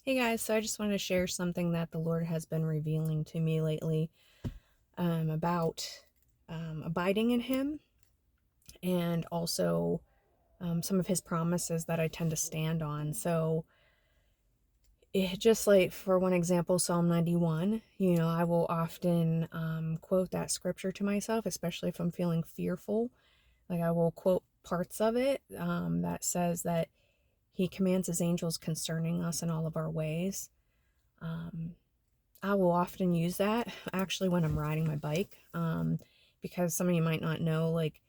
Hey guys, so I just wanted to share something that the Lord has been revealing to me lately about abiding in Him and also some of His promises that I tend to stand on. So, just like for one example, Psalm 91, I will often quote that scripture to myself, especially if I'm feeling fearful. Like, I will quote parts of it that says that He commands His angels concerning us in all of our ways. Um, I will often use that actually when I'm riding my bike, because some of you might not know, like,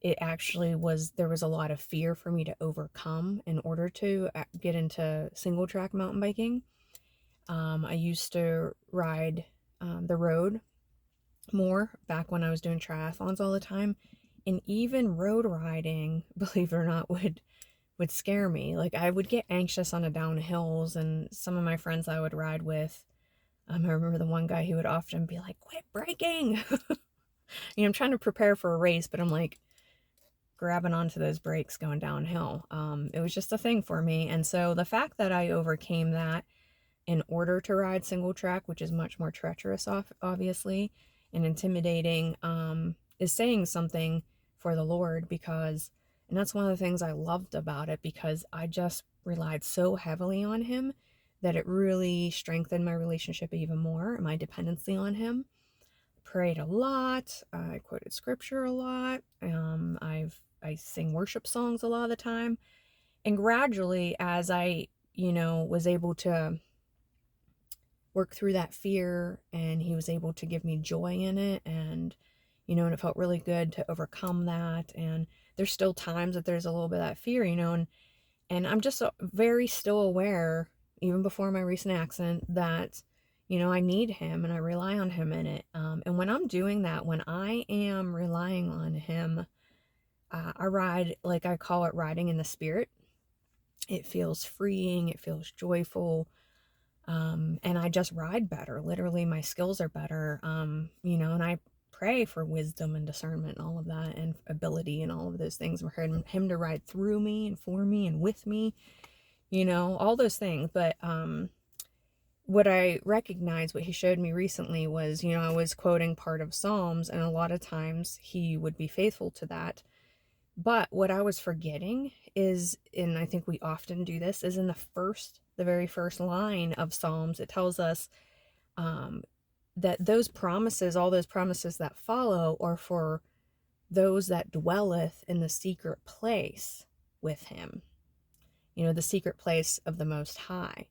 it actually was, there was a lot of fear for me to overcome in order to get into single track mountain biking. I used to ride the road more back when I was doing triathlons all the time. And even road riding, believe it or not, would scare me. Like, I would get anxious on the downhills, and some of my friends I would ride with, I remember the one guy who would often be like, "Quit braking." I'm trying to prepare for a race, but I'm like grabbing onto those brakes going downhill. It was just a thing for me. And so the fact that I overcame that in order to ride single track, which is much more treacherous, obviously, and intimidating, is saying something for the Lord, because, and that's one of the things I loved about it, because I just relied so heavily on Him that it really strengthened my relationship even more, my dependency on Him. Prayed a lot. I quoted scripture a lot. I sing worship songs a lot of the time. And gradually, as I, was able to work through that fear, and He was able to give me joy in it, and it felt really good to overcome that. And there's still times that there's a little bit of that fear, and I'm just very still aware, even before my recent accident, that I need Him and I rely on Him in it. And when I'm doing that, when I am relying on Him, I ride, like I call it, riding in the Spirit. It feels freeing, it feels joyful, and I just ride better. Literally, my skills are better, and I pray for wisdom and discernment and all of that, and ability and all of those things, for him to ride through me and for me and with me, all those things. But what I recognized, what He showed me recently was, I was quoting part of Psalms, and a lot of times He would be faithful to that. But what I was forgetting is, and I think we often do this, is in the very first line of Psalms, it tells us um, that those promises, all those promises that follow, are for those that dwelleth in the secret place with Him. The secret place of the Most High.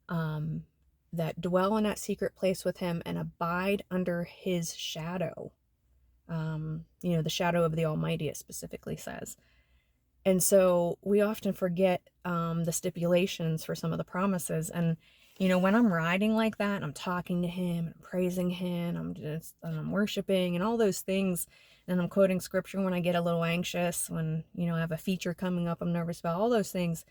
Um, that dwell in that secret place with Him and abide under His shadow. The shadow of the Almighty, it specifically says. And so we often forget the stipulations for some of the promises. And, when I'm riding like that, I'm talking to Him, and praising Him, I'm worshiping and all those things. And I'm quoting scripture when I get a little anxious, when, I have a feature coming up I'm nervous about, all those things,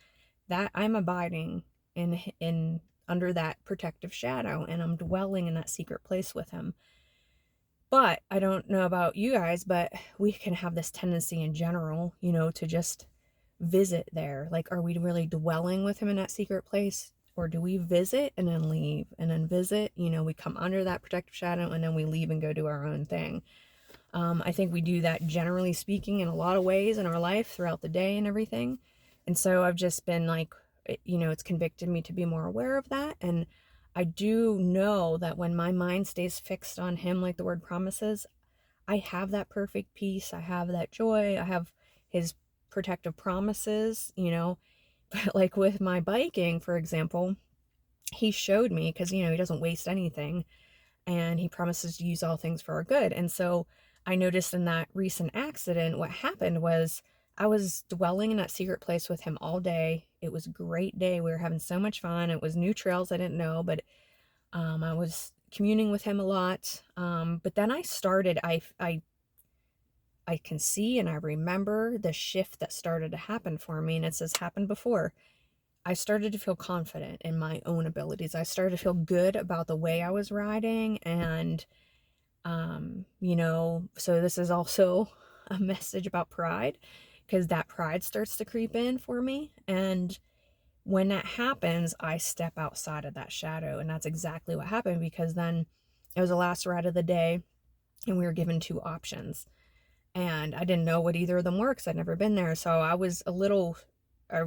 that I'm abiding in under that protective shadow, and I'm dwelling in that secret place with Him. But I don't know about you guys, but we can have this tendency in general, to just visit there. Like, are we really dwelling with Him in that secret place? Or do we visit and then leave and then visit? We come under that protective shadow and then we leave and go do our own thing. I think we do that, generally speaking, in a lot of ways in our life throughout the day and everything. And so I've just been like, it's convicted me to be more aware of that. And I do know that when my mind stays fixed on Him, like the word promises, I have that perfect peace. I have that joy. I have His protective promises. But like with my biking, for example, He showed me, because, He doesn't waste anything, and He promises to use all things for our good. And so I noticed in that recent accident, what happened was I was dwelling in that secret place with Him all day. It was a great day. We were having so much fun. It was new trails I didn't know, but I was communing with Him a lot. But then I can see and I remember the shift that started to happen for me, and it says happened before. I started to feel confident in my own abilities. I started to feel good about the way I was riding, and so this is also a message about pride, because that pride starts to creep in for me. And when that happens, I step outside of that shadow. And that's exactly what happened, because then it was the last ride of the day and we were given two options. And I didn't know what either of them were because I'd never been there. So I was a little, uh,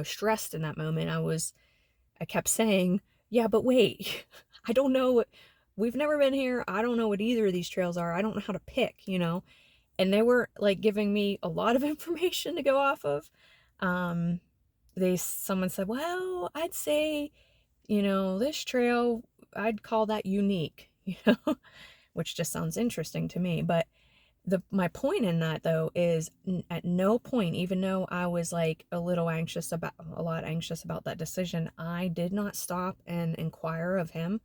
stressed in that moment. I kept saying, yeah, but wait, I don't know what, we've never been here. I don't know what either of these trails are. I don't know how to pick. And they were like giving me a lot of information to go off of. Um, someone said, well, I'd say, this trail, I'd call that unique, which just sounds interesting to me. But my point in that though is at no point, even though I was like a lot anxious about that decision, I did not stop and inquire of him,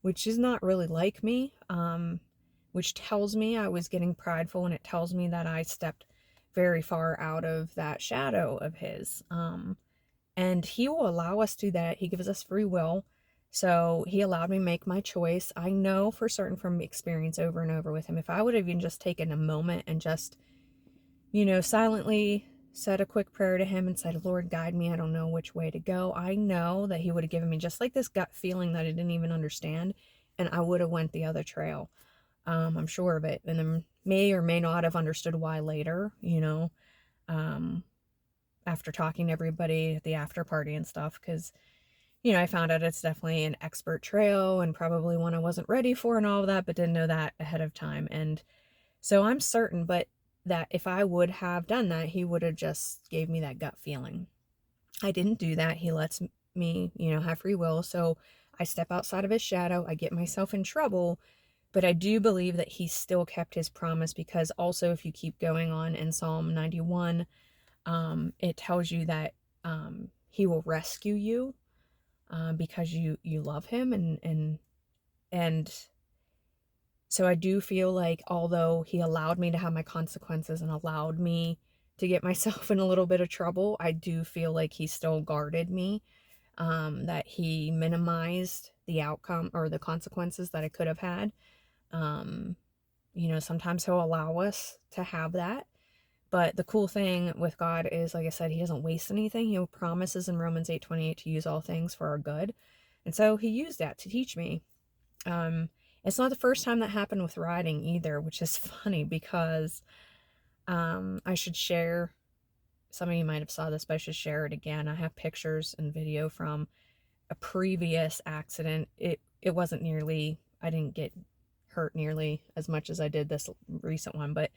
which is not really like me, which tells me I was getting prideful, and it tells me that I stepped very far out of that shadow of his. And he will allow us to do that. He gives us free will. So he allowed me to make my choice. I know for certain from experience over and over with him, if I would have even just taken a moment and just, silently said a quick prayer to him and said, Lord, guide me. I don't know which way to go. I know that he would have given me just like this gut feeling that I didn't even understand. And I would have went the other trail. I'm sure of it. And then may or may not have understood why later, um, after talking to everybody at the after party and stuff. Because I found out it's definitely an expert trail and probably one I wasn't ready for and all of that, but didn't know that ahead of time. And so I'm certain, but that if I would have done that, he would have just gave me that gut feeling. I didn't do that. He lets me, have free will. So I step outside of his shadow. I get myself in trouble, but I do believe that he still kept his promise, because also if you keep going on in Psalm 91, it tells you that he will rescue you because you love him, and so I do feel like although he allowed me to have my consequences and allowed me to get myself in a little bit of trouble, I do feel like he still guarded me, that he minimized the outcome or the consequences that I could have had. Um, Sometimes he'll allow us to have that. But the cool thing with God is, like I said, he doesn't waste anything. He promises in Romans 8:28 to use all things for our good. And so he used that to teach me. Um, it's not the first time that happened with riding either, which is funny because I should share, some of you might have saw this, but I should share it again. I have pictures and video from a previous accident. It wasn't nearly, I didn't get hurt nearly as much as I did this recent one, but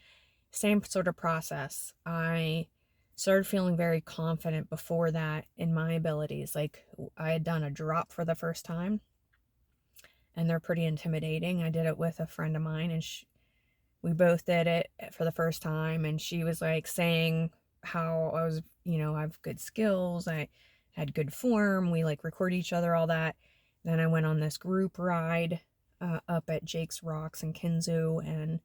same sort of process. I started feeling very confident before that in my abilities. Like I had done a drop for the first time, and they're pretty intimidating. I did it with a friend of mine, and we both did it for the first time, and she was like saying how I was, I have good skills, I had good form, we like record each other, all that. Then I went on this group ride up at Jake's Rocks in Kinzu, and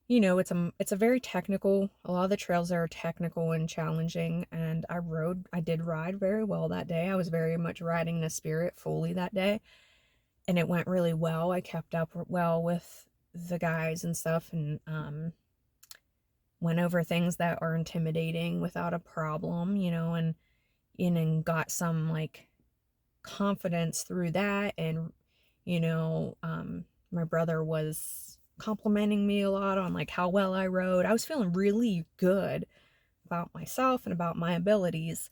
it's a very technical, a lot of the trails there are technical and challenging, and I did ride very well that day. I was very much riding the spirit fully that day, and it went really well. I kept up well with the guys and stuff, and went over things that are intimidating without a problem, and got some like confidence through that. And my brother was complimenting me a lot on like how well I rode. I was feeling really good about myself and about my abilities.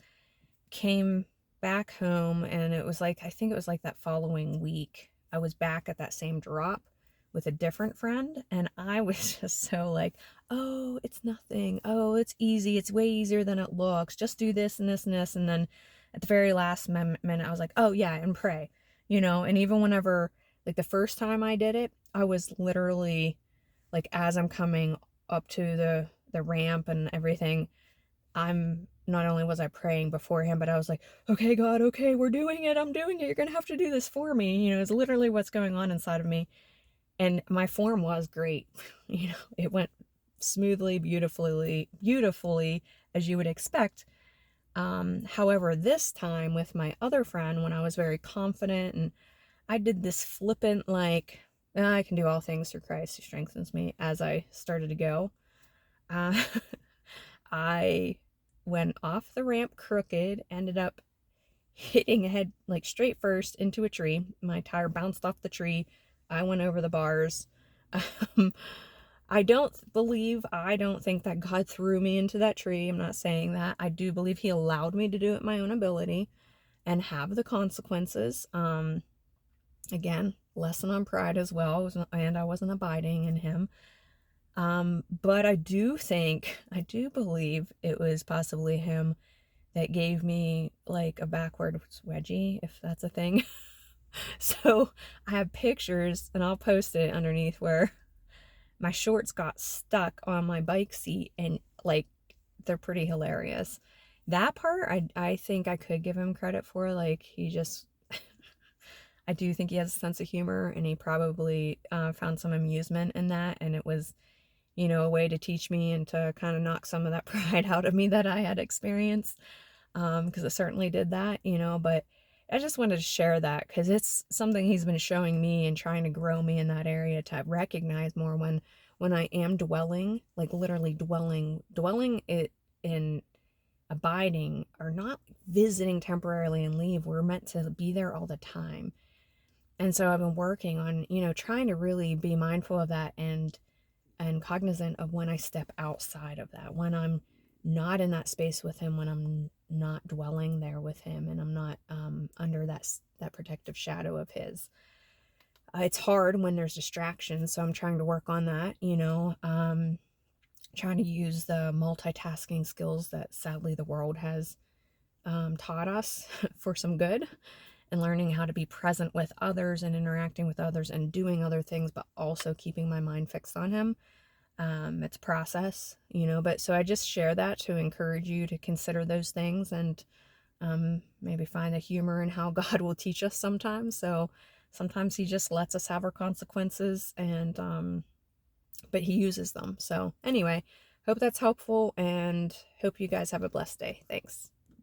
Came back home, and it was like, I think it was like that following week, I was back at that same drop with a different friend, and I was just so like, oh, it's nothing. Oh, it's easy. It's way easier than it looks. Just do this and this and this. And then at the very last minute, I was like, oh yeah, and pray, and even whenever, like the first time I did it, I was literally like, as I'm coming up to the ramp and everything, I'm not only was I praying beforehand, but I was like, okay, God, okay, we're doing it. I'm doing it. You're going to have to do this for me. It's literally what's going on inside of me. And my form was great. It went smoothly, beautifully, as you would expect. However, this time with my other friend, when I was very confident and I did this flippant, like, I can do all things through Christ who strengthens me, as I started to go. Uh, I went off the ramp crooked, ended up hitting head like straight first into a tree. My tire bounced off the tree. I went over the bars. Um, I don't think that God threw me into that tree. I'm not saying that. I do believe He allowed me to do it my own ability and have the consequences. Again, lesson on pride as well, and I wasn't abiding in Him. But I do believe it was possibly Him that gave me like a backwards wedgie, if that's a thing. So I have pictures, and I'll post it underneath, where my shorts got stuck on my bike seat, and like they're pretty hilarious. That part I think I could give him credit for. Like, he just I do think he has a sense of humor, and he probably found some amusement in that, and it was, a way to teach me and to kind of knock some of that pride out of me that I had experienced, because it certainly did that, but I just wanted to share that because it's something he's been showing me and trying to grow me in that area, to recognize more when I am dwelling, like literally dwelling it in abiding, or not visiting temporarily and leave. We're meant to be there all the time. And so I've been working on, trying to really be mindful of that, and cognizant of when I step outside of that, when I'm not in that space with him, when I'm not dwelling there with him, and I'm not under that protective shadow of his. It's hard when there's distractions, so I'm trying to work on that, trying to use the multitasking skills that sadly the world has taught us for some good, and learning how to be present with others and interacting with others and doing other things, but also keeping my mind fixed on him. It's a process, but so I just share that to encourage you to consider those things, and maybe find the humor in how God will teach us sometimes. So sometimes He just lets us have our consequences, and but He uses them. So anyway, hope that's helpful, and hope you guys have a blessed day. Thanks.